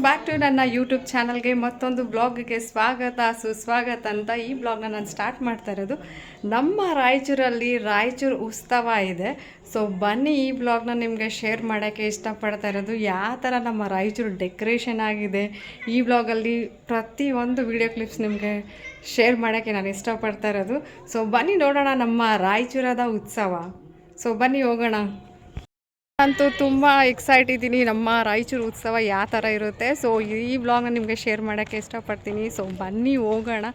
Back to ನನ್ನ YouTube ಚಾನಲ್ಗೆ ಮತ್ತೊಂದು ಬ್ಲಾಗ್ಗೆ ಸ್ವಾಗತ ಸುಸ್ವಾಗತ ಅಂತ ಈ ಬ್ಲಾಗ್ನ ನಾನು ಸ್ಟಾರ್ಟ್ ಮಾಡ್ತಾ ಇರೋದು. ನಮ್ಮ ರಾಯಚೂರಲ್ಲಿ ರಾಯಚೂರು ಉತ್ಸವ ಇದೆ. ಸೊ ಬನ್ನಿ ಈ ಬ್ಲಾಗ್ನ ನಿಮಗೆ ಶೇರ್ ಮಾಡೋಕ್ಕೆ ಇಷ್ಟಪಡ್ತಾ ಇರೋದು. ಯಾವ ಥರ ನಮ್ಮ ರಾಯಚೂರು ಡೆಕೋರೇಷನ್ ಆಗಿದೆ ಈ ಬ್ಲಾಗಲ್ಲಿ ಪ್ರತಿಯೊಂದು ವಿಡಿಯೋ ಕ್ಲಿಪ್ಸ್ ನಿಮಗೆ ಶೇರ್ ಮಾಡೋಕ್ಕೆ ನಾನು ಇಷ್ಟಪಡ್ತಾ ಇರೋದು. ಸೊ ಬನ್ನಿ ನೋಡೋಣ ನಮ್ಮ ರಾಯಚೂರದ ಉತ್ಸವ. ಸೊ ಬನ್ನಿ ಹೋಗೋಣ. ಅಂತೂ ತುಂಬ ಎಕ್ಸೈಟ್ ಇದ್ದೀನಿ ನಮ್ಮ ರಾಯಚೂರು ಉತ್ಸವ ಯಾವ ಥರ ಇರುತ್ತೆ. ಸೊ ಈ ವ್ಲಾಗ್ನ ನಿಮಗೆ ಶೇರ್ ಮಾಡೋಕ್ಕೆ ಇಷ್ಟಪಡ್ತೀನಿ. ಸೊ ಬನ್ನಿ ಹೋಗೋಣ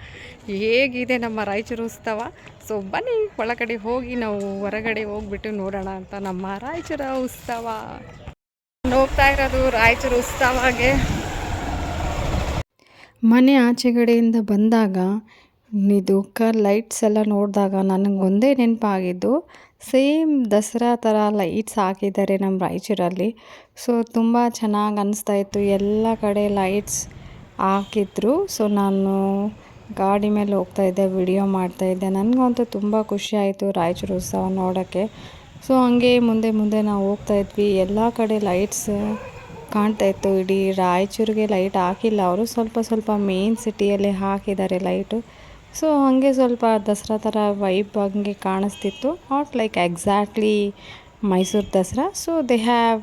ಹೇಗಿದೆ ನಮ್ಮ ರಾಯಚೂರು ಉತ್ಸವ. ಸೊ ಬನ್ನಿ ಒಳಗಡೆ ಹೋಗಿ ನಾವು ಹೊರಗಡೆ ಹೋಗ್ಬಿಟ್ಟು ನೋಡೋಣ ಅಂತ ನಮ್ಮ ರಾಯಚೂರು ಉತ್ಸವ. ಹೋಗ್ತಾ ಇರೋದು ರಾಯಚೂರು ಉತ್ಸವಗೆ. ಮನೆ ಆಚೆಗಡೆಯಿಂದ ಬಂದಾಗ ಇದು ಲೈಟ್ಸ್ ಎಲ್ಲ ನೋಡಿದಾಗ ನನಗೊಂದೇ ನೆನಪಾಗಿದ್ದು, ಸೇಮ್ ದಸರಾ ಥರ ಲೈಟ್ಸ್ ಹಾಕಿದ್ದಾರೆ ನಮ್ಮ ರಾಯಚೂರಲ್ಲಿ. ಸೊ ತುಂಬ ಚೆನ್ನಾಗಿ ಅನಿಸ್ತಾಯಿತ್ತು, ಎಲ್ಲ ಕಡೆ ಲೈಟ್ಸ್ ಹಾಕಿದ್ರು. ಸೊ ನಾನು ಗಾಡಿ ಮೇಲೆ ಹೋಗ್ತಾಯಿದ್ದೆ, ವಿಡಿಯೋ ಮಾಡ್ತಾಯಿದ್ದೆ. ನನಗಂತೂ ತುಂಬ ಖುಷಿ ಆಯಿತು ರಾಯಚೂರು ಉತ್ಸವ ನೋಡೋಕ್ಕೆ. ಸೊ ಹಂಗೆ ಮುಂದೆ ಮುಂದೆ ನಾವು ಹೋಗ್ತಾಯಿದ್ವಿ, ಎಲ್ಲ ಕಡೆ ಲೈಟ್ಸ್ ಕಾಣ್ತಾಯಿತ್ತು. ಇಡೀ ರಾಯಚೂರಿಗೆ ಲೈಟ್ ಹಾಕಿಲ್ಲ ಅವರು, ಸ್ವಲ್ಪ ಸ್ವಲ್ಪ ಮೇನ್ ಸಿಟಿಯಲ್ಲಿ ಹಾಕಿದ್ದಾರೆ ಲೈಟು. ಸೊ ಹಾಗೆ ಸ್ವಲ್ಪ ದಸರಾ ಥರ ವೈಬ್ ಹಂಗೆ ಕಾಣಿಸ್ತಿತ್ತು, not like exactly Mysuru Dasara. So they have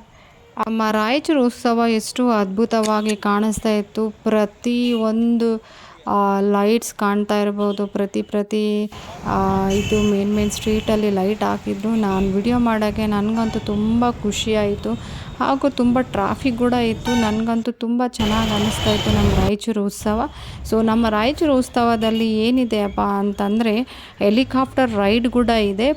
ನಮ್ಮ ರಾಯಚೂರು ಉತ್ಸವ ಎಷ್ಟು ಅದ್ಭುತವಾಗಿ ಕಾಣಿಸ್ತಾ ಇತ್ತು. ಪ್ರತಿ ಒಂದು ಲೈಟ್ಸ್ ಕಾಣ್ತಾ ಇರ್ಬೋದು, ಪ್ರತಿ ಇದು ಮೇನ್ ಸ್ಟ್ರೀಟಲ್ಲಿ ಲೈಟ್ ಹಾಕಿದ್ರು. ನಾನು ವಿಡಿಯೋ ಮಾಡೋಕ್ಕೆ ನನಗಂತೂ ತುಂಬ ಖುಷಿ ಆಯಿತು. ಹಾಗೂ ತುಂಬ ಟ್ರಾಫಿಕ್ ಕೂಡ ಇತ್ತು. ನನಗಂತೂ ತುಂಬ ಚೆನ್ನಾಗಿ ಅನ್ನಿಸ್ತಾ ಇತ್ತು ನಮ್ಮ ರಾಯಚೂರು ಉತ್ಸವ. ಸೊ ನಮ್ಮ ರಾಯಚೂರು ಉತ್ಸವದಲ್ಲಿ ಏನಿದೆ ಅಪ್ಪ ಅಂತಂದರೆ, ಹೆಲಿಕಾಪ್ಟರ್ ರೈಡ್ ಕೂಡ ಇದೆ.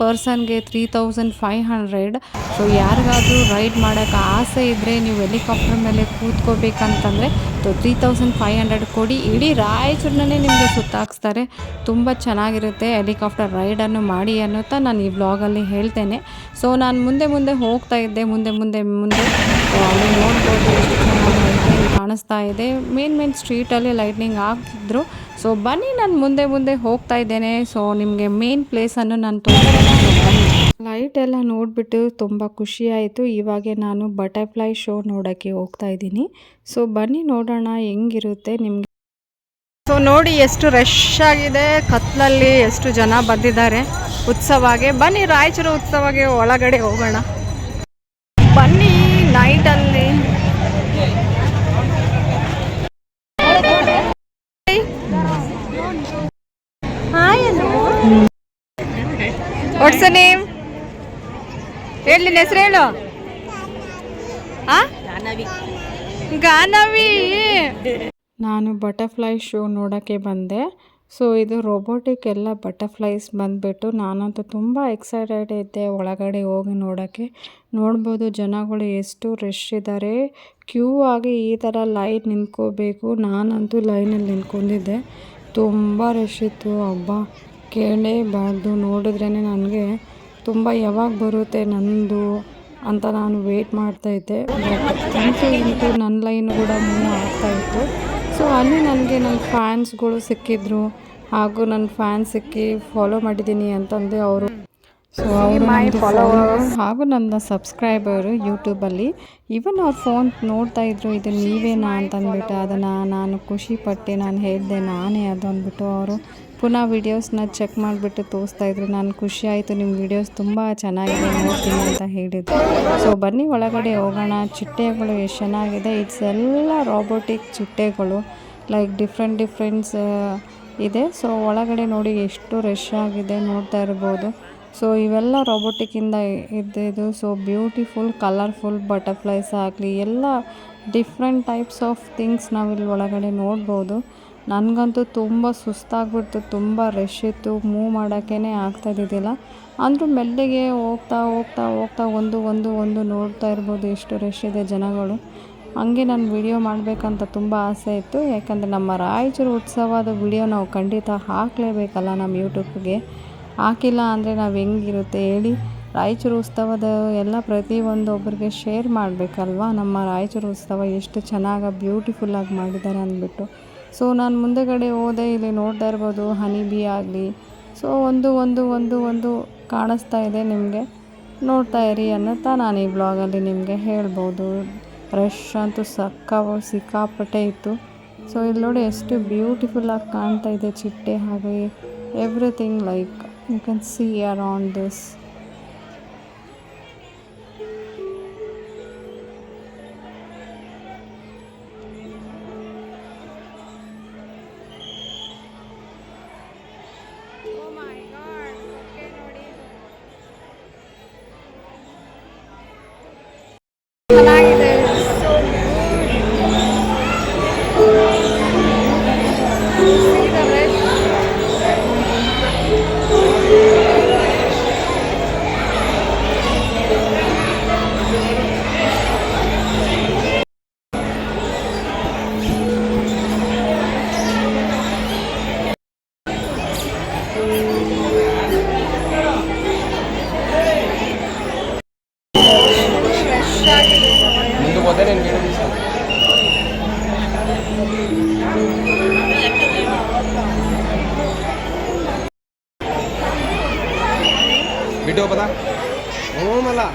ಪರ್ಸನ್ಗೆ 3500. ಸೊ ಯಾರಿಗಾದರೂ ರೈಡ್ ಮಾಡೋಕ್ಕೆ ಆಸೆ ಇದ್ದರೆ ನೀವು ಹೆಲಿಕಾಪ್ಟರ್ ಮೇಲೆ ಕೂತ್ಕೋಬೇಕಂತಂದರೆ 3500 ಕೊಡಿ, ಇಡೀ ರಾಯಚೂರನ್ನೇ ನಿಮಗೆ ಸುತ್ತಾಕ್ಸ್ತಾರೆ. ತುಂಬ ಚೆನ್ನಾಗಿರುತ್ತೆ. ಹೆಲಿಕಾಪ್ಟರ್ ರೈಡನ್ನು ಮಾಡಿ ಅನ್ನುತ್ತಾ ನಾನು ಈ ವ್ಲಾಗಲ್ಲಿ ಹೇಳ್ತೇನೆ. ಸೊ ನಾನು ಮುಂದೆ ಹೋಗ್ತಾ ಇದ್ದೆ, ಮುಂದೆ ಅಲ್ಲಿ ನೋಡ್ಬೋದು ಎಷ್ಟು ಚೆನ್ನಾಗಿ ಲೈಟ್ನಿಂಗ್ ಕಾಣಿಸ್ತಾ ಇದೆ. ಮೇನ್ ಸ್ಟ್ರೀಟಲ್ಲಿ ಲೈಟ್ನಿಂಗ್ ಹಾಕಿದ್ರು. ಸೊ ಬನ್ನಿ ನಾನು ಮುಂದೆ ಹೋಗ್ತಾ ಇದ್ದೇನೆ. ಸೊ ನಿಮಗೆ ಮೇನ್ ಪ್ಲೇಸನ್ನು ನಾನು ತೋರಿಸ್ತೀನಿ. ಲೈಟ್ ಎಲ್ಲ ನೋಡಿಬಿಟ್ಟು ತುಂಬ ಖುಷಿಯಾಯಿತು. ಇವಾಗ ನಾನು ಬಟರ್ಫ್ಲೈ ಶೋ ನೋಡೋಕ್ಕೆ ಹೋಗ್ತಾ ಇದ್ದೀನಿ. ಸೊ ಬನ್ನಿ ನೋಡೋಣ ಹೆಂಗಿರುತ್ತೆ ನಿಮಗೆ. ಸೊ ನೋಡಿ ಎಷ್ಟು ರಶ್ ಆಗಿದೆ, ಕತ್ಲಲ್ಲಿ ಎಷ್ಟು ಜನ ಬಂದಿದ್ದಾರೆ ಉತ್ಸವಗೆ. ಬನ್ನಿ ರಾಯಚೂರು ಉತ್ಸವಗೆ ಒಳಗಡೆ ಹೋಗೋಣ. ಬನ್ನಿ ನೈಟಲ್ಲಿ ವಾಟ್ಸ್ ದ ನೇಮ್ ಹೇಳಿ, ನಿನ್ನ ಹೆಸರು ಹೇಳು. ಗಾನವಿ. ನಾನು ಬಟರ್ಫ್ಲೈ ಶೋ ನೋಡೋಕ್ಕೆ ಬಂದೆ. ಸೊ ಇದು ರೋಬೋಟಿಕ್ ಎಲ್ಲ ಬಟರ್ಫ್ಲೈಸ್ ಬಂದುಬಿಟ್ಟು, ನಾನಂತೂ ತುಂಬ ಎಕ್ಸೈಟೆಡ್ ಇದ್ದೆ ಒಳಗಡೆ ಹೋಗಿ ನೋಡೋಕ್ಕೆ. ನೋಡ್ಬೋದು ಜನಗಳು ಎಷ್ಟು ರಶ್ ಇದ್ದಾರೆ, ಕ್ಯೂ ಆಗಿ ಈ ಥರ ಲೈನ್ ನಿಂತ್ಕೋಬೇಕು. ನಾನಂತೂ ಲೈನಲ್ಲಿ ನಿಂತ್ಕೊಂಡಿದ್ದೆ, ತುಂಬ ರಶ್ ಇತ್ತು. ಹಬ್ಬ ಕೇಳಲೇಬಾರ್ದು, ನೋಡಿದ್ರೇ ನನಗೆ ತುಂಬ ಯಾವಾಗ ಬರುತ್ತೆ ನಂದು ಅಂತ ನಾನು ವೆಯ್ಟ್ ಮಾಡ್ತಾಯಿದ್ದೆ. ಇಂಟು ನನ್ನ ಲೈನ್ ಕೂಡ ಮೂವ್ ಆಗ್ತಾಯಿತ್ತು. ಸೊ ಅಲ್ಲಿ ನನಗೆ ನನ್ನ ಫ್ಯಾನ್ಸ್ಗಳು ಸಿಕ್ಕಿದ್ರು, ಹಾಗೂ ನನ್ನ ಫ್ಯಾನ್ಸ್ ಸಿಕ್ಕಿ ಫಾಲೋ ಮಾಡಿದ್ದೀನಿ ಅಂತಂದೆ ಅವರು. ಸೊ ಅವರು ಫಾಲೋವರ್ ಹಾಗೂ ನನ್ನ ಸಬ್ಸ್ಕ್ರೈಬರು ಯೂಟ್ಯೂಬಲ್ಲಿ. ಇವನ್ ಅವ್ರ ಫೋನ್ ನೋಡ್ತಾಯಿದ್ರು, ಇದು ನೀವೇನಾ ಅಂತಂದ್ಬಿಟ್ಟು. ಅದನ್ನು ನಾನು ಖುಷಿಪಟ್ಟೆ, ನಾನು ಹೇಳಿದೆ ನಾನೇ ಅದು ಅಂದ್ಬಿಟ್ಟು. ಅವರು ಪುನಃ ವೀಡಿಯೋಸ್ನ ಚೆಕ್ ಮಾಡಿಬಿಟ್ಟು ತೋರಿಸ್ತಾಯಿದ್ರು. ನಾನು ಖುಷಿ ಆಯಿತು, ನಿಮ್ಮ ವೀಡಿಯೋಸ್ ತುಂಬ ಚೆನ್ನಾಗಿದೆ, ನೋಡ್ತೀನಿ ಅಂತ ಹೇಳಿದ್ರು. ಸೊ ಬನ್ನಿ ಒಳಗಡೆ ಹೋಗೋಣ. ಚಿಟ್ಟೆಗಳು ಎಷ್ಟು ಚೆನ್ನಾಗಿದೆ. ಇಟ್ಸ್ ಎಲ್ಲ ರೋಬೋಟಿಕ್ ಚಿಟ್ಟೆಗಳು, ಲೈಕ್ ಡಿಫ್ರೆಂಟ್ಸ್ ಇದೆ. ಸೊ ಒಳಗಡೆ ನೋಡಿ ಎಷ್ಟು ರಶ್ ಆಗಿದೆ, ನೋಡ್ತಾ ಇರ್ಬೋದು. ಸೊ ಇವೆಲ್ಲ ರೋಬೋಟಿಕ್ಕಿಂದ ಇದ್ದಿದ್ದು. ಸೊ ಬ್ಯೂಟಿಫುಲ್ ಕಲರ್ಫುಲ್ ಬಟರ್ಫ್ಲೈಸ್ ಆಗಲಿ, ಎಲ್ಲ ಡಿಫ್ರೆಂಟ್ ಟೈಪ್ಸ್ ಆಫ್ ಥಿಂಗ್ಸ್ ನಾವಿಲ್ಲಿ ಒಳಗಡೆ ನೋಡ್ಬೋದು. ನನಗಂತೂ ತುಂಬ ಸುಸ್ತಾಗ್ಬಿಡ್ತು, ತುಂಬ ರಶ್ ಇತ್ತು, ಮೂವ್ ಮಾಡೋಕ್ಕೇ ಆಗ್ತಾಯಿದ್ದಿದ್ದಿಲ್ಲ. ಅಂದರೂ ಮೆಲ್ಲಿಗೆ ಹೋಗ್ತಾ ಒಂದು ನೋಡ್ತಾ ಇರ್ಬೋದು ಎಷ್ಟು ರಶ್ ಇದೆ ಜನಗಳು. ಹಂಗೆ ನಾನು ವಿಡಿಯೋ ಮಾಡಬೇಕಂತ ತುಂಬ ಆಸೆ ಇತ್ತು, ಯಾಕಂದರೆ ನಮ್ಮ ರಾಯಚೂರು ಉತ್ಸವದ ವಿಡಿಯೋ ನಾವು ಖಂಡಿತ ಹಾಕಲೇಬೇಕಲ್ಲ ನಮ್ಮ ಯೂಟ್ಯೂಬ್ಗೆ. ಹಾಕಿಲ್ಲ ಅಂದರೆ ನಾವು ಹೆಂಗಿರುತ್ತೆ ಹೇಳಿ. ರಾಯಚೂರು ಉತ್ಸವದ ಎಲ್ಲ ಪ್ರತಿಯೊಂದು ಒಬ್ಬರಿಗೆ ಶೇರ್ ಮಾಡಬೇಕಲ್ವ, ನಮ್ಮ ರಾಯಚೂರು ಉತ್ಸವ ಎಷ್ಟು ಚೆನ್ನಾಗಿ ಬ್ಯೂಟಿಫುಲ್ಲಾಗಿ ಮಾಡಿದ್ದಾರೆ ಅಂದ್ಬಿಟ್ಟು. ಸೊ ನಾನು ಮುಂದೆಗಡೆ ಹೋದೆ, ಇಲ್ಲಿ ನೋಡ್ತಾ ಇರ್ಬೋದು ಹನಿ ಬೀ ಆಗಲಿ. ಸೊ ಒಂದು ಕಾಣಿಸ್ತಾ ಇದೆ ನಿಮಗೆ, ನೋಡ್ತಾ ಇರಿ ಅನ್ನುತ್ತಾ ನಾನು ಈ ಬ್ಲಾಗಲ್ಲಿ ನಿಮಗೆ ಹೇಳ್ಬೋದು. ರಶ್ ಅಂತೂ ಸಿಕ್ಕಾಪಟ್ಟೆ ಇತ್ತು. ಸೊ ಇಲ್ಲಿ ನೋಡಿ ಎಷ್ಟು ಬ್ಯೂಟಿಫುಲ್ಲಾಗಿ ಕಾಣ್ತಾ ಇದೆ ಚಿಟ್ಟೆ, ಹಾಗೆ everything like you can see around this. ಚೆನ್ನಾಗಿದೆ. ముందు పోతే నేను వీడియో తీస్తాను. వీడియో పదా మళ్ళా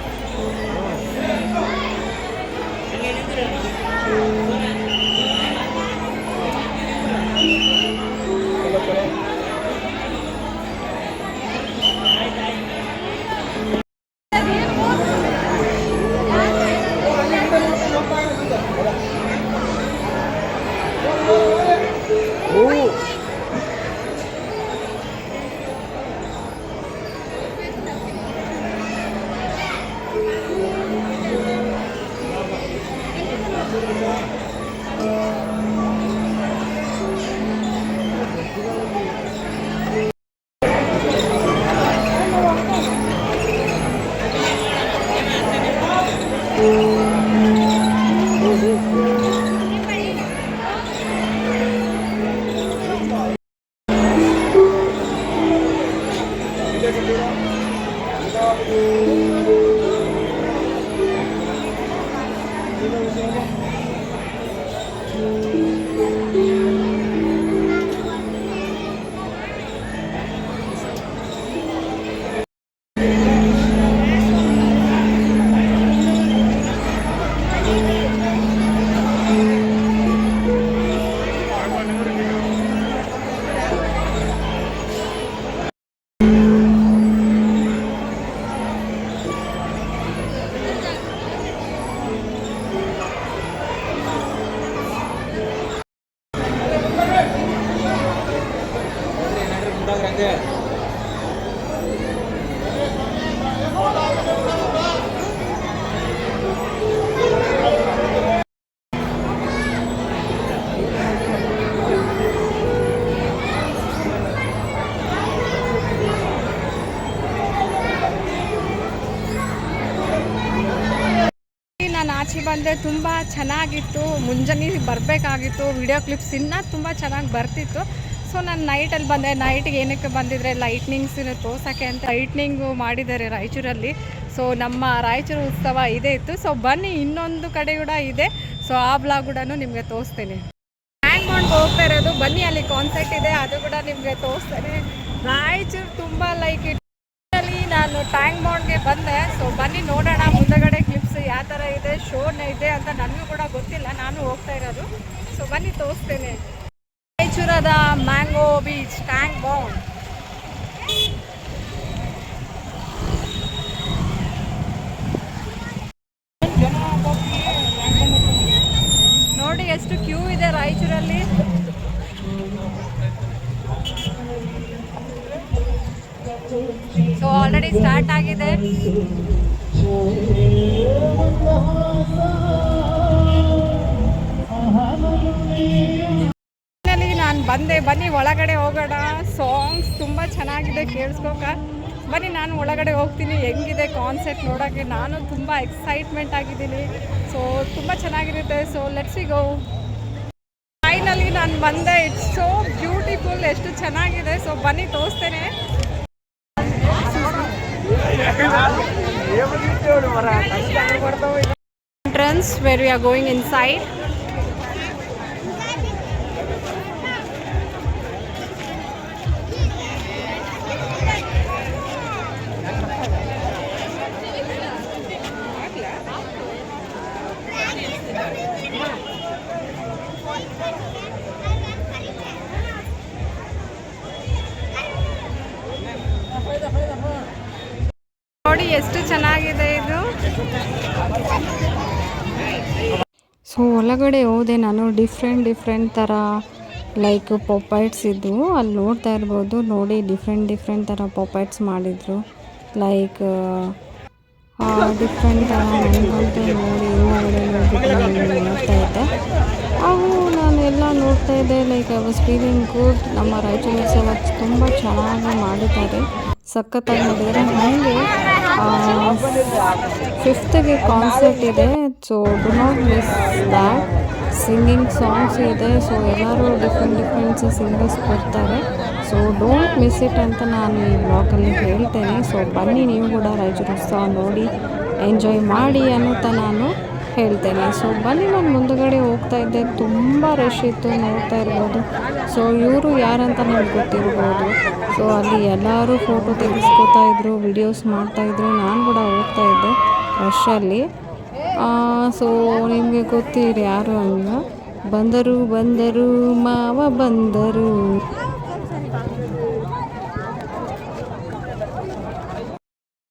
ಆಚೆ ಬಂದರೆ ತುಂಬ ಚೆನ್ನಾಗಿತ್ತು. ಮುಂಜಾನೆ ಬರಬೇಕಾಗಿತ್ತು, ವಿಡಿಯೋ ಕ್ಲಿಪ್ಸ್ ಇನ್ನೂ ತುಂಬ ಚೆನ್ನಾಗಿ ಬರ್ತಿತ್ತು. ಸೊ ನಾನು ನೈಟಲ್ಲಿ ಬಂದೆ. ನೈಟಿಗೆ ಏನಕ್ಕೆ ಬಂದಿದ್ರೆ ಲೈಟ್ನಿಂಗ್ಸ್ ತೋರ್ಸೋಕ್ಕೆ ಅಂತ ಲೈಟ್ನಿಂಗು ಮಾಡಿದ್ದಾರೆ ರಾಯಚೂರಲ್ಲಿ. ಸೊ ನಮ್ಮ ರಾಯಚೂರು ಉತ್ಸವ ಇದೇ ಇತ್ತು. ಸೊ ಬನ್ನಿ, ಇನ್ನೊಂದು ಕಡೆ ಕೂಡ ಇದೆ. ಸೊ ಆ ಬ್ಲಾಗ್ ಕೂಡ ನಿಮಗೆ ತೋರಿಸ್ತೇನೆ. ಟ್ಯಾಂಕ್ ಬಾಂಡ್ ಹೋಗ್ತಾ ಇರೋದು, ಬನ್ನಿ ಅಲ್ಲಿ ಕಾನ್ಸರ್ಟ್ ಇದೆ, ಅದು ಕೂಡ ನಿಮಗೆ ತೋರಿಸ್ತೇನೆ. ರಾಯಚೂರು ತುಂಬ ಲೈಕ್ ನಾನು ಟ್ಯಾಂಕ್ ಬಾಂಡ್ಗೆ ಬಂದೆ. ಸೊ ಬನ್ನಿ ನೋಡೋಣ ಮುಂದಗಡೆ ಕ್ಲಿಪ್ಸ್ ಯಾವ ಥರ ಇದೆ, ಶೋನ ಇದೆ ಅಂತ ನನಗೂ ಕೂಡ ಗೊತ್ತಿಲ್ಲ, ನಾನು ಹೋಗ್ತಾ ಇರೋದು. ಸೊ ಬನ್ನಿ ತೋರಿಸ್ತೇನೆ. ರಾಯಚೂರದ ಮ್ಯಾಂಗೋ ಬೀಚ್ ಟ್ಯಾಂಕ್ ಬಾಂಡ್. ನೋಡಿ ಎಷ್ಟು ಕ್ಯೂ ಇದೆ ರಾಯಚೂರಲ್ಲಿ. ಸೊ ಆಲ್ರೆಡಿ ಸ್ಟಾರ್ಟ್ ಆಗಿದೆ. ನಾನು ಬಂದೆ. ಬನ್ನಿ ಒಳಗಡೆ ಹೋಗೋಣ. ಸಾಂಗ್ಸ್ ತುಂಬ ಚೆನ್ನಾಗಿದೆ, ಕೇಳಿಸ್ಕೋಕ. ಬನ್ನಿ ನಾನು ಒಳಗಡೆ ಹೋಗ್ತೀನಿ. ಹೆಂಗಿದೆ ಕಾನ್ಸೆಪ್ಟ್ ನೋಡೋಕ್ಕೆ ನಾನು ತುಂಬ ಎಕ್ಸೈಟ್ಮೆಂಟ್ ಆಗಿದ್ದೀನಿ. ಸೊ ತುಂಬ ಚೆನ್ನಾಗಿರುತ್ತೆ. So let's go. ಫೈನಲಿ ನಾನು ಬಂದೆ. ಇಟ್ಸ್ ಸೋ ಬ್ಯೂಟಿಫುಲ್, ಎಷ್ಟು ಚೆನ್ನಾಗಿದೆ. ಸೊ ಬನ್ನಿ ತೋರಿಸ್ತೇನೆ. Entrance where we are going inside. ನೋಡಿ ಎಷ್ಟು ಚೆನ್ನಾಗಿದೆ ಇದು. ಸೊ ಒಳಗಡೆ ಹೋದೆ ನಾನು. ಡಿಫ್ರೆಂಟ್ ಥರ ಲೈಕ್ ಪಾಪೈಟ್ಸ್ ಇದ್ವು. ಅಲ್ಲಿ ನೋಡ್ತಾ ಇರ್ಬೋದು ನೋಡಿ, ಡಿಫ್ರೆಂಟ್ ಥರ ಪಾಪೈಟ್ಸ್ ಮಾಡಿದರು. ಲೈಕ್ ಡಿಫ್ರೆಂಟ್ ಥರ ನನಗಂತೂ ನೋಡಿ ಹಿಂದಗಡೆ ನೋಡ್ತಾ ಇದ್ದೆ. ಅವು ನಾನೆಲ್ಲ ನೋಡ್ತಾ ಇದ್ದೆ. Like I was feeling good. ನಮ್ಮ ರಾಯಚೂರು ತುಂಬ ಚೆನ್ನಾಗಿ ಮಾಡಿದ್ದಾರೆ, ಸಖತ್ತಾಗಿ ಮಾಡಿದ್ದಾರೆ. ಹಾಗೆ 5th ಕಾನ್ಸರ್ಟ್ ಇದೆ, so do not miss that. Singing songs ಇದೆ, ಸೊ ಎಲ್ಲರೂ ಡಿಫ್ರೆಂಟ್ ಸಿಂಗರ್ಸ್ ಬರ್ತಾರೆ. ಸೊ ಡೋಂಟ್ ಮಿಸ್ ಇಟ್ ಅಂತ ನಾನು ಈ ಬ್ಲಾಗಲ್ಲಿ ಹೇಳ್ತೇನೆ. ಸೊ ಬನ್ನಿ ನೀವು ಕೂಡ ರಾಯಚೂರು ಉತ್ಸವ ನೋಡಿ ಎಂಜಾಯ್ ಮಾಡಿ ಅನ್ನುತ್ತಾ ನಾನು ಹೇಳ್ತೇನೆ. ಸೊ ಬನ್ನಿ, ನಾನು ಮುಂದುಗಡೆ ಹೋಗ್ತಾ ಇದ್ದೆ, ತುಂಬ ರಶ್ ಇತ್ತು, ನೋಡ್ತಾ ಇರ್ಬೋದು. ಸೊ ಇವರು ಯಾರಂತ ನಿಮ್ಗೆ ಗೊತ್ತಿರ್ಬೋದು. ಸೊ ಅಲ್ಲಿ ಎಲ್ಲರೂ ಫೋಟೋ ತೆಗೆಸ್ಕೋತಾ ಇದ್ರು, ವಿಡಿಯೋಸ್ ಮಾಡ್ತಾಯಿದ್ರು. ನಾನು ಕೂಡ ಹೋಗ್ತಾ ಇದ್ದೆ ರಶಲ್ಲಿ. ಸೊ ನಿಮಗೆ ಗೊತ್ತಿರಿ ಯಾರು ಅಲ್ಲ, ಬಂದರು ಮಾವ ಬಂದರು.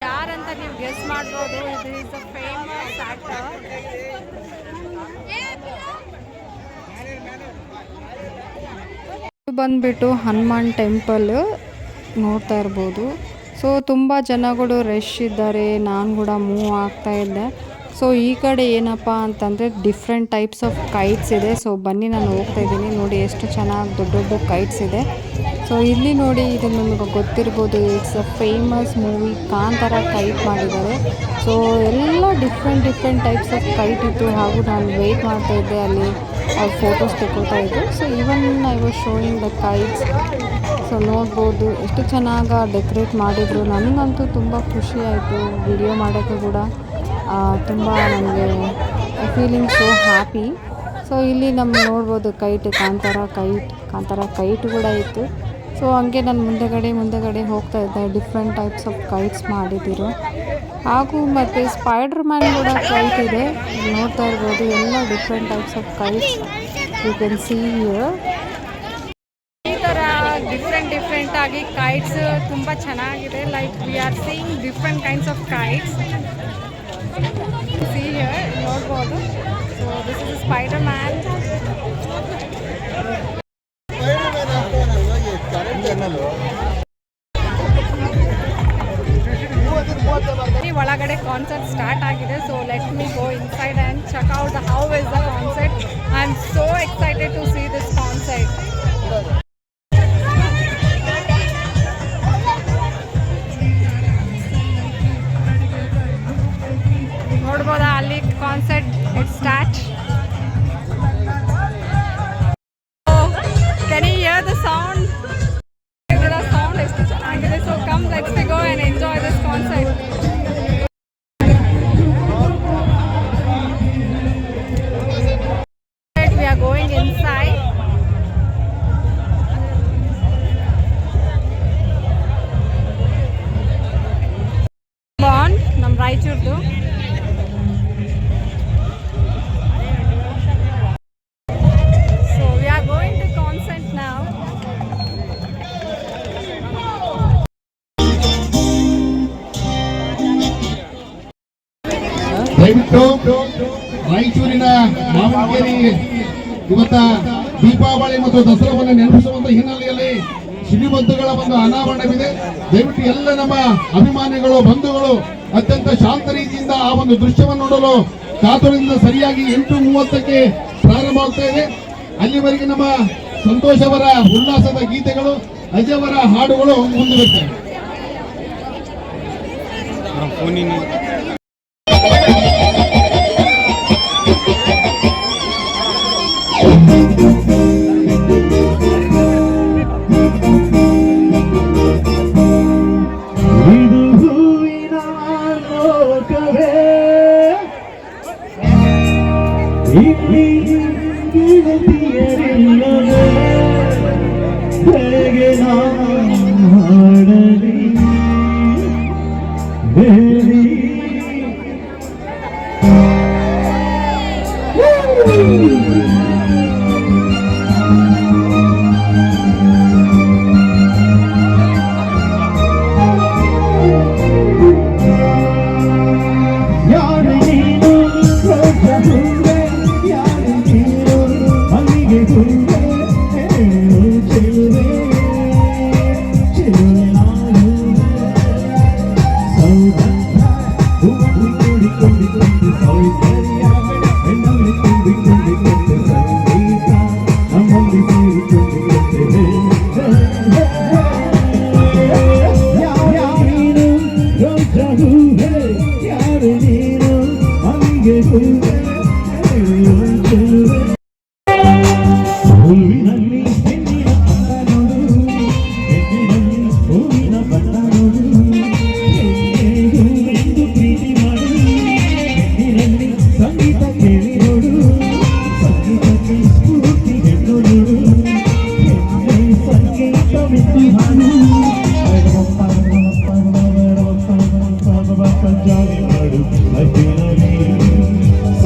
ಯಾರಂತ ನೀವು ಗೆಸ್ ಮಾಡ್ಬೋದು. ಇದು ಇಸ್ ಅ ಫೇಮಸ್ ಆಕ್ಟರ್. ಬಂದ್ಬಿಟ್ಟು ಹನುಮಾನ್ ಟೆಂಪಲ್ ನೋಡ್ತಾ ಇರ್ಬೋದು. ಸೊ ತುಂಬ ಜನಗಳು ರಶ್ ಇದ್ದಾರೆ, ನಾನು ಕೂಡ ಮೂವ್ ಆಗ್ತಾ ಇದ್ದೆ. ಸೊ ಈ ಕಡೆ ಏನಪ್ಪ ಅಂತಂದರೆ ಡಿಫ್ರೆಂಟ್ ಟೈಪ್ಸ್ ಆಫ್ ಕೈಟ್ಸ್ ಇದೆ. ಸೊ ಬನ್ನಿ ನಾನು ಹೋಗ್ತಾ ಇದ್ದೀನಿ, ನೋಡಿ ಎಷ್ಟು ಚೆನ್ನಾಗಿ ದೊಡ್ಡ ಕೈಟ್ಸ್ ಇದೆ. ಸೊ ಇಲ್ಲಿ ನೋಡಿ, ಇದು ನಿಮಗೆ ಗೊತ್ತಿರ್ಬೋದು, it's a famous movie Kantara kite ಮಾಡಿದ್ದಾರೆ. ಸೊ ಎಲ್ಲ ಡಿಫ್ರೆಂಟ್ ಟೈಪ್ಸ್ ಆಫ್ ಕೈಟ್ ಇತ್ತು. ಹಾಗೂ ನಾನು ವೆಯ್ಟ್ ಮಾಡ್ತಾ ಇದ್ದೆ, ಅಲ್ಲಿ ಅವ್ರು ಫೋಟೋಸ್ ತೆಗೊಳ್ತಾ ಇದ್ದು. So even I was showing the kites. So ನೋಡ್ಬೋದು ಎಷ್ಟು ಚೆನ್ನಾಗಿ ಡೆಕೋರೇಟ್ ಮಾಡಿದರು. ನನಗಂತೂ ತುಂಬ ಖುಷಿ ಆಯಿತು ವಿಡಿಯೋ ಮಾಡೋಕ್ಕೆ ಕೂಡ. ತುಂಬ ನನಗೆ ಫೀಲಿಂಗ್ ಸೋ ಹ್ಯಾಪಿ. ಸೊ ಇಲ್ಲಿ ನಮ್ಮ ನೋಡ್ಬೋದು ಕೈಟ್, ಕಾಂತಾರ ಕೈಟ್ ಕೂಡ ಇತ್ತು. ಸೊ ಹಂಗೆ ನಾನು ಮುಂದೆಗಡೆ ಹೋಗ್ತಾ ಇದ್ದೆ. ಡಿಫ್ರೆಂಟ್ ಟೈಪ್ಸ್ ಆಫ್ ಕೈಟ್ಸ್ ಮಾಡಿದ್ದೀರು. ಹಾಗೂ ಮತ್ತು ಸ್ಪೈಡರ್ ಮ್ಯಾನ್ ಕೂಡ ಕೈಟ್ ಇದೆ, ನೋಡ್ತಾ ಇರ್ಬೋದು. ಎಲ್ಲ different types of kites you can see here. ಈ ಥರ ಡಿಫ್ರೆಂಟ್ ಆಗಿ ಕೈಟ್ಸ್ ತುಂಬ ಚೆನ್ನಾಗಿದೆ. Like we are seeing different kinds of kites. See here ನೋಡ್ಬೋದು. So this is spider man. ಒಳಗಡೆ ಕಾನ್ಸರ್ಟ್ ಸ್ಟಾರ್ಟ್ ಆಗಿದೆ. So let me go inside and check out how is the concert. I am so excited to see this concert. ನೋಡ್ಬೋದಾ ಅಲ್ಲಿ concert it start. Can you hear the sound? Sound ಎಷ್ಟು ಚೆನ್ನಾಗಿದೆ. So come let's we go and enjoy this concert. We are going inside. Bond ನಮ್ಮ ರಾಯಚೂರ್ದು. So we are going to concert now. ದಯವಿಟ್ಟು ರಾಯಚೂರಿನ ಮಾವನಗೆರೆ ಇವತ್ತ ದೀಪಾವಳಿ ಮತ್ತು ದಸರಾವನ್ನು ನೆನಪಿಸುವಂತ ಹಿನ್ನೆಲೆಯಲ್ಲಿ ಶ್ರೀಮಂತಗಳ ಒಂದು ಅನಾವರಣವಿದೆ. ದಯವಿಟ್ಟು ಎಲ್ಲ ನಮ್ಮ ಅಭಿಮಾನಿಗಳು, ಬಂಧುಗಳು ಅತ್ಯಂತ ಶಾಂತ ರೀತಿಯಿಂದ ಆ ಒಂದು ದೃಶ್ಯವನ್ನು ನೋಡಲು ಕಾತುರದಿಂದ ಸರಿಯಾಗಿ 8:30ಕ್ಕೆ ಪ್ರಾರಂಭವಾಗ್ತಾ ಇದೆ. ಅಲ್ಲಿವರೆಗೆ ನಮ್ಮ ಸಂತೋಷ್ ಅವರ ಉಲ್ಲಾಸದ ಗೀತೆಗಳು, ಅಜಯ್ ಅವರ ಹಾಡುಗಳು ಮುಂದುವರಿತವೆ.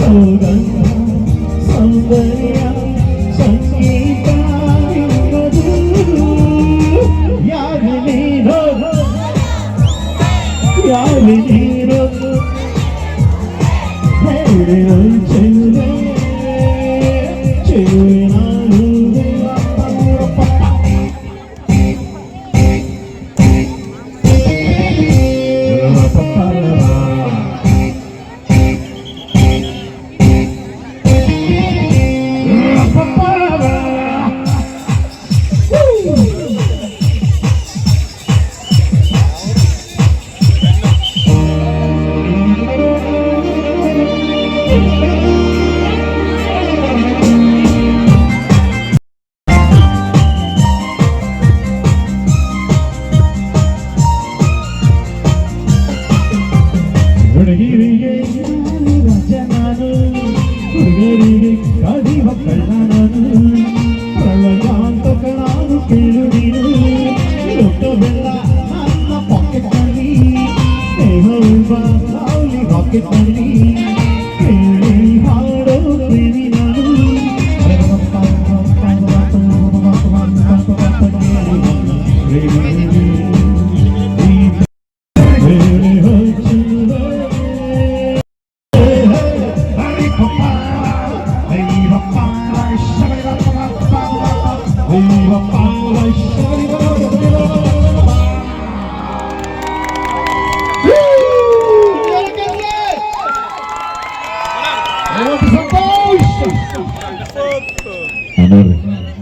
ಸೌಗಂಧ ಸೌಂದರ್ಯ ಸಂಗೀತ ಎಂಬುದು ಯಾರು ನೀನು ಹೇಳಿ ಚೆಲ್ಲೆ ಚೆಲ್ಲೆ ನಾನು ಹುಡುಗಿರಿಗೆ ರಾಜ ನಾನು ಹುಡುಗರಿಗೆ ಕಾದಿವ ಕಳ್ಳ ನಾನು ಪ್ರಳಯಾಂತಕ ನಾನು ಕೇಳು ನೀನು ದೊಡ್ಡ ಬೆಲ್ಲ ನನ್ನ ಪಾಕೆಟ್ ನಲ್ಲಿ ಸ್ನೇಹವುಳ್ಳ ಸಾವಲಿ ರಾಕೆಟ್ ನಲ್ಲಿ ಕೇಳಿ ಹಾಡೋ ಪ್ರೇಮಿ ನಾನು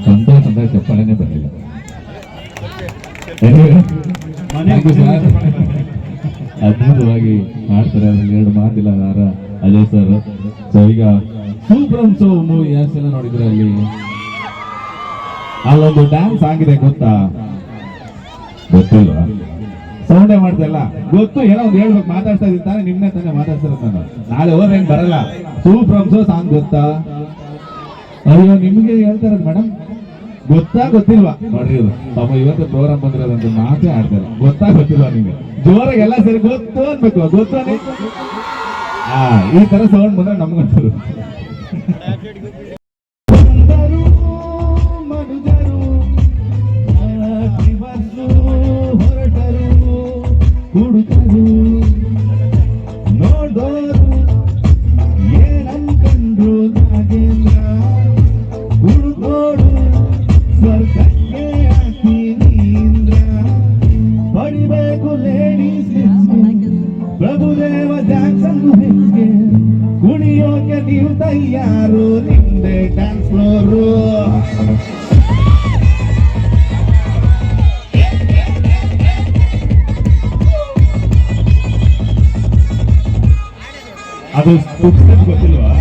ಸಂತೋಷ ಅಂದ್ರೆ ಚಪ್ಪಲನೆ ಬರಲಿಲ್ಲ. ಅದ್ಭುತವಾಗಿ ಮಾಡ್ತಾರೆ, ಅದ್ರಲ್ಲಿ ಎರಡು ಮಾತಿಲ್ಲ. ಅಜಯ್ ಸರ್. ಸೊ ಈಗ ಸೂಪರ್ ಸೊ ಮೂವಿ ಎಲ್ಲ ನೋಡಿದ್ರೆ ಅಲ್ಲೊಂದು ಡ್ಯಾನ್ಸ್ ಆಗಿದೆ, ಗೊತ್ತಾ? ಗೊತ್ತಿಲ್ವಾ? ಸೌಂಡೇ ಮಾಡ್ತಲ್ಲ, ಗೊತ್ತು. ಏನೋ ಒಂದು ಹೇಳ್ಬೇಕು, ಮಾತಾಡ್ತಾ ಇದ್ದಾನೆ, ನಿಮ್ನೆ ತಾನೇ ಮಾತಾಡ್ತಿರೋದು ನಾನು. ನಾಳೆ ಹೋದ್ರೆ ಹೆಂಗ್ ಬರಲ್ಲ. ಸೂಪರ್ ಸೊ ಸಾಂಗ್ ಗೊತ್ತಾ? ಅಯ್ಯೋ, ನಿಮ್ಗೆ ಹೇಳ್ತಾರದು ಮೇಡಮ್, ಗೊತ್ತಾ ಗೊತ್ತಿಲ್ವಾ? ನೋಡ್ರಿ ಇದು ಪಾಪ ಇವತ್ತು ಪ್ರೋಗ್ರಾಮ್ ಬಂದಿರೋದಂತ ಮಾತೇ ಆಡ್ತಾರೆ. ಗೊತ್ತಾ ಗೊತ್ತಿಲ್ವಾ ನಿಮ್ಗೆ? ಜೋರಾಗಿ ಎಲ್ಲ ಸರಿ ಗೊತ್ತು ಅನ್ಬೇಕು. ಗೊತ್ತು ಈ ತರ ಸೌಂಡ್ ಬಂದ್ರೆ ನಮ್ಗಂತರು ಹೊರಟರು ಹುಡುಕರು ನೋಡೋರು ಏನಂಕಂದ್ರು ನಾಗೇಂದ್ರ ಹುಡುಕೋಡು ಸ್ವರ್ಗಕ್ಕೆ ಹಾಕಿನೀಂದ್ರ ಬಡಿಬೇಕು ಲೇಡೀಸ್ ಪ್ರಭುದೇವ ಜಾಕ್ಸನ್ ಹೆಂಗೆ ಕುಣಿಯೋಕೆ ನೀವು ತಯಾರು, ನಿಮ್ದೆ ಡ್ಯಾನ್ಸ್ ಫ್ಲೋರು. ಅದು ಗೊತ್ತಿಲ್ವಾ?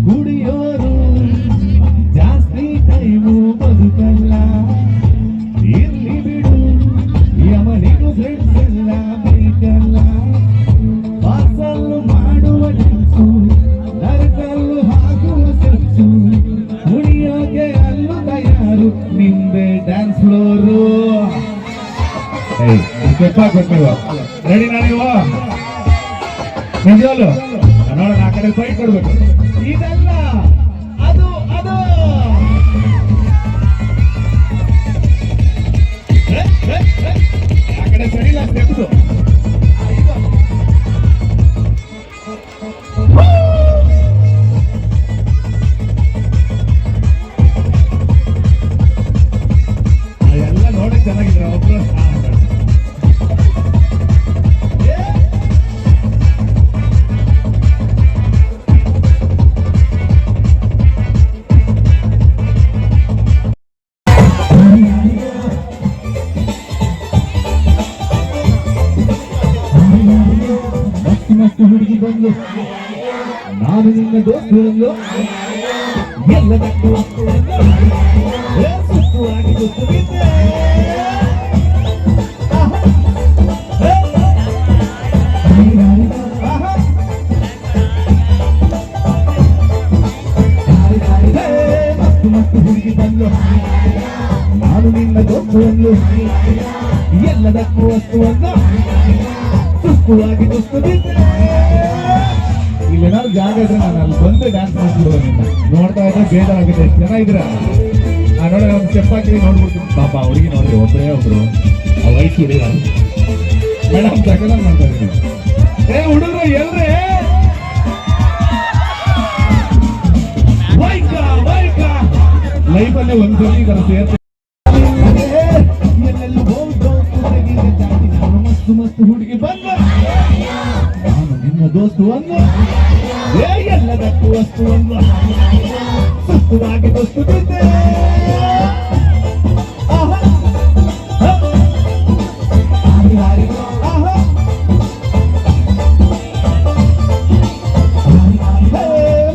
ಗುಡಿಯೋರು ಜಾಸ್ತಿ ಟೈಮು ಬದುಕಲ್ಲ, ಇರ್ಲಿ ಬಿಡು ಯಮನಿಗೂ ಫ್ರೆಂಡ್ಸ್ ಎಲ್ಲ ಬೇಕಲ್ಲ. ಪಾಸಲ್ಲು ಮಾಡುವ ಡ್ಯಾನ್ಸು, ನರಕಲ್ಲು ಹಾಕುವ ಸೆಕ್ಸು, ಕುಣಿಯೋಕೆ ಅಲ್ಲೂ ತಯಾರು, ನಿಮ್ದೆ ಡ್ಯಾನ್ಸ್ ಫ್ಲೋರು. ರೆಡಿ ನೀವು? ನಿಜವಲ್ಲ ನೋಡೋಣ, ಆ ಕಡೆ ಫೈಟ್ ಕೊಡ್ಬೇಕು. ಇದೆಲ್ಲ ಅದು ಅದು ಆ ಕಡೆ ಸರಿಲ್ಲ ಸ್ಟೆಪ್ಸು. ಅದೆಲ್ಲ ನೋಡಕ್ ಚೆನ್ನಾಗಿದ್ರೆ ಒಬ್ರು ಹುಡುಗಿ ಬಂದು ನಾನು ನಿನ್ನ ದೋಸ್ತು ಅಂದು ಎಲ್ಲದಕ್ಕೂ ಸುತ್ತುವಾಗಿ ಗೊತ್ತಿದ್ದೆ ಮತ್ತು ಹುಡುಗಿ ಬಂದು ನಾನು ನಿನ್ನ ದೋಸ್ತುವನ್ನು ಎಲ್ಲದಕ್ಕೂ ವಸ್ತುವನ್ನು ಸುಸ್ತುವಾಗಿ ಗೊತ್ತಿದ್ದೆ. ಇಲ್ಲೇನಾದ್ರು ಜಾಗ ಇದ್ರೆ ನಾನು ಅಲ್ಲಿ ಬಂದು ಡ್ಯಾನ್ಸ್ ಮಾಡ್ತಿರುವ ನಿನ್ನ ನೋಡ್ತಾ ಇದ್ರೆ ಬೇಜಾರಾಗುತ್ತೆ. ಎಷ್ಟು ಜನ ಇದ್ರ ನೋಡಿ ಒಂದು ಸ್ಟೆಪ್ ಹಾಕಿ ನೋಡ್ಬಿಡ್ತೀನಿ. ಪಾಪ ಹುಡುಗಿ ನೋಡ್ರಿ ಒಬ್ಬರೇ ಒಬ್ರು ಆ ವೈಟ್ ಹುಡುಗ ಮೇಡಮ್ ತಗೊಂಡ್ ಮಾಡ್ತಾ ಇದ್ದೀನಿ. ಹುಡುಗರು ಎಲ್ರೇ ಲೈಫಲ್ಲೇ ಒಂದ್ಸಲಿ ಇದರ ಸೇರ್ತೆ ಮಸ್ತು ಮಸ್ತು ಹುಡುಗಿ ಬಂದ ನಾನು ನಿನ್ನ ದೋಸ್ತು ಅಂದು ಎಲ್ಲದಕ್ಕೂ ವಸ್ತುವನ್ನು ಸುತ್ತುವಾಗಿ ಗೊತ್ತಿದ್ದೆ.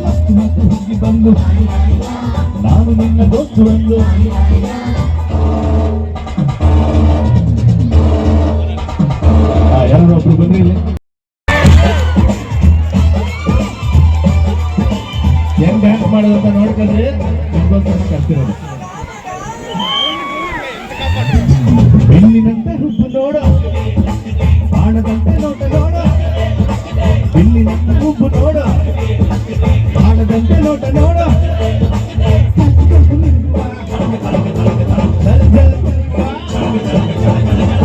ಮಸ್ತು ಮಸ್ತು ಹುಡುಗಿ ಬಂದು ನಾನು ನಿನ್ನ ದೋಸ್ತು ಅಂದು ಯಾರು ಒಬ್ರು ಬಂದ್ರಿ ಇಲ್ಲಿ ಹೆಂಗ್ ಡ್ಯಾನ್ಸ್ ಮಾಡೋದು ಅಂತ ನೋಡ್ಕೊಂಡ್ರೆ ನಿಮ್ಗೋಸ್ಕರ ಕರ್ತಿರೋದು. ಬೆನ್ನಿನಂತೆ ಹುಬ್ಬು ನೋಡ ಬಾಣದಂತೆ ನೋಟ ನೋಡ ಬೆನ್ನಿನಂತೆ ಹುಬ್ಬು ನೋಡ ಬಾಣದಂತೆ ನೋಟ ನೋಡ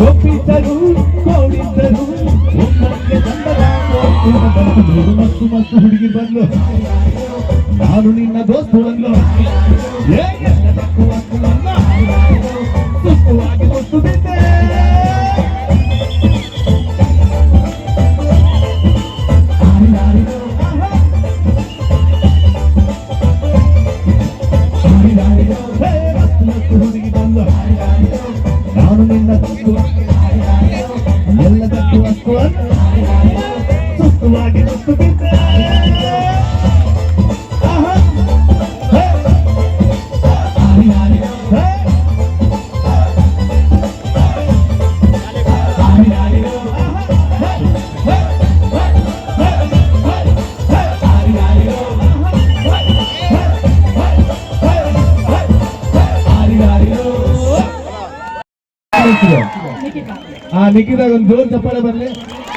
ಒಪ್ಪಿದ್ದರು ಕೋಡಿದ್ದರು ಒಮ್ಮಕ್ಕೆ ಮಸ್ತು ಮಸ್ತು ಹುಡುಗಿ ಬಂದು ನಾನು ನಿನ್ನ ದೋಸ್ತು ಅಂದು ಎಲ್ಲದಕ್ಕೂ ವಸ್ತುವನ್ನ ಸುಸ್ತುವಾಗಿ ಗೊತ್ತಿದ್ದೆ. ಹುಡುಗಿ ಬಂದು ನಾನು ನಿನ್ನ ದೋಸ್ತು ಎಲ್ಲದಕ್ಕೂ ವಸ್ತುವನ್ನು ಸುಸ್ತುವಾಗಿ ಗೊತ್ತಿದ್ದೆ. ನಿಖಿದಾಗ ಒಂದು ಜೋರ್ ಚಪ್ಪಾಳೆ ಬರಲಿ.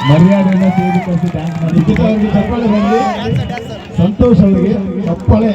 ಮರ್ಯಾದೆಯನ್ನ ಸೇರಿಸಿ ಡ್ಯಾನ್ಸ್ ಮಾಡಿ ನಿಖಿತ ಅವ್ರಿಗೆ ಚಪ್ಪಾಳೆ ಬರಲಿ. ಸಂತೋಷ್ ಅವರಿಗೆ ಚಪ್ಪಾಳೆ.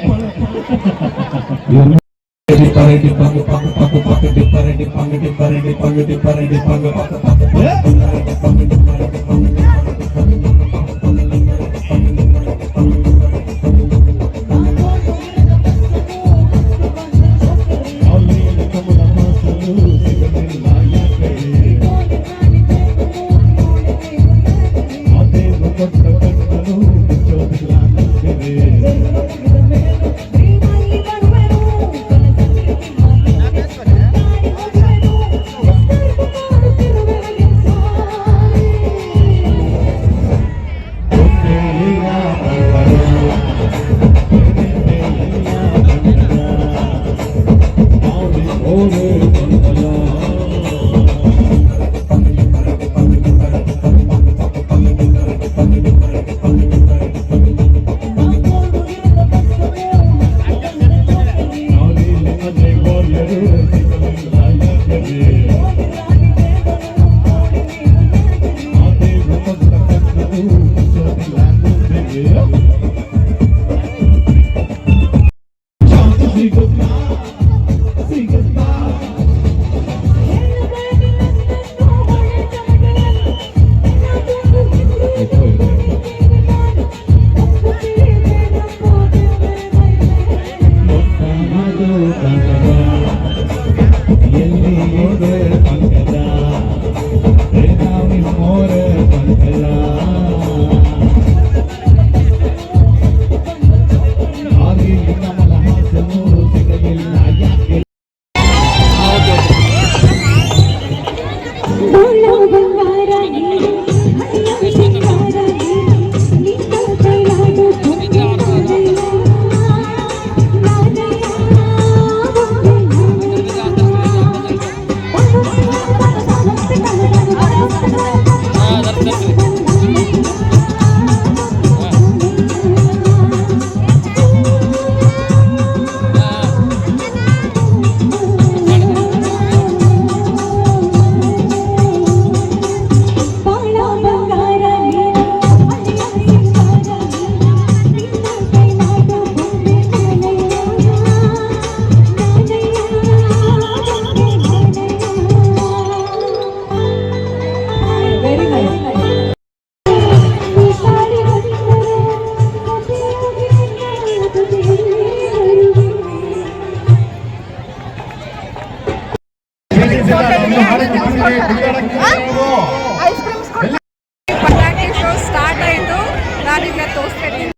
ಪಟಾಕಿ ಶೋ ಸ್ಟಾರ್ಟ್ ಆಯಿತು. ನಾನೀಗ ತೋರಿಸ್ತಾ ಇದ್ದೀನಿ.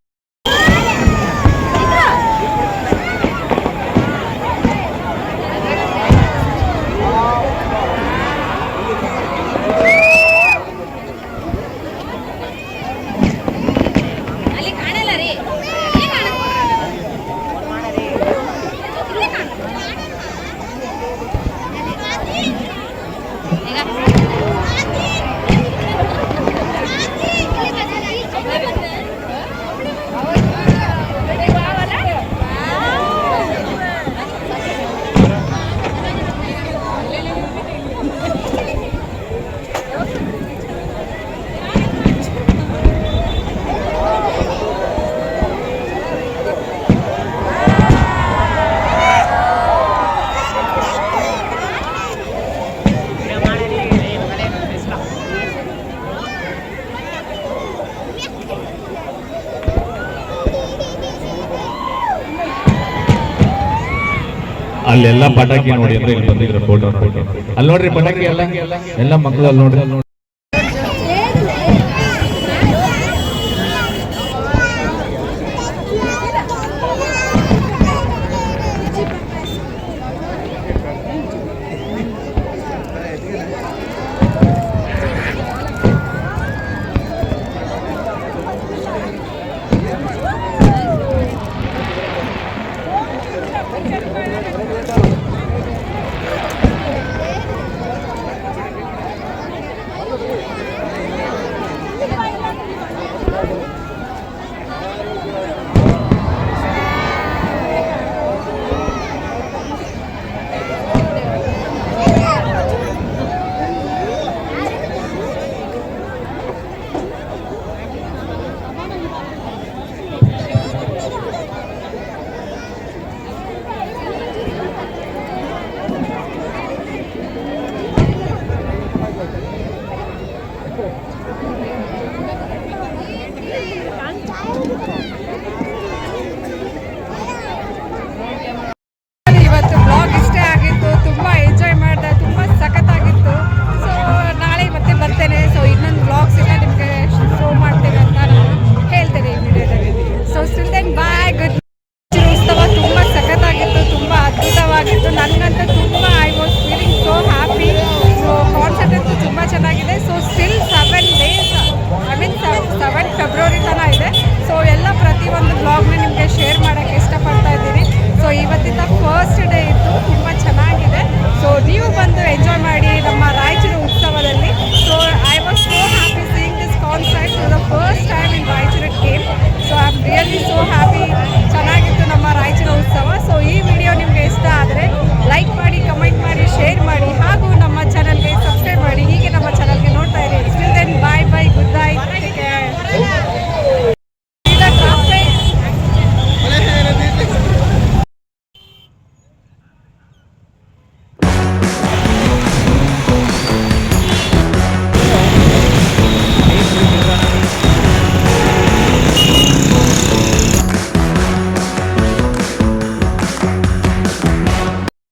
ಅಲ್ಲೆಲ್ಲ ಪಟಾಕಿ ನೋಡಿ ಅಂದ್ರೆ ಇಲ್ಲಿ ಬಂದಿದ್ರು ಫೋಟೋ ನೋಡಿ. ಅಲ್ಲಿ ನೋಡ್ರಿ ಪಟಾಕಿ ಎಲ್ಲ ಮಕ್ಕಳು ಅಲ್ಲಿ ನೋಡ್ರಿ.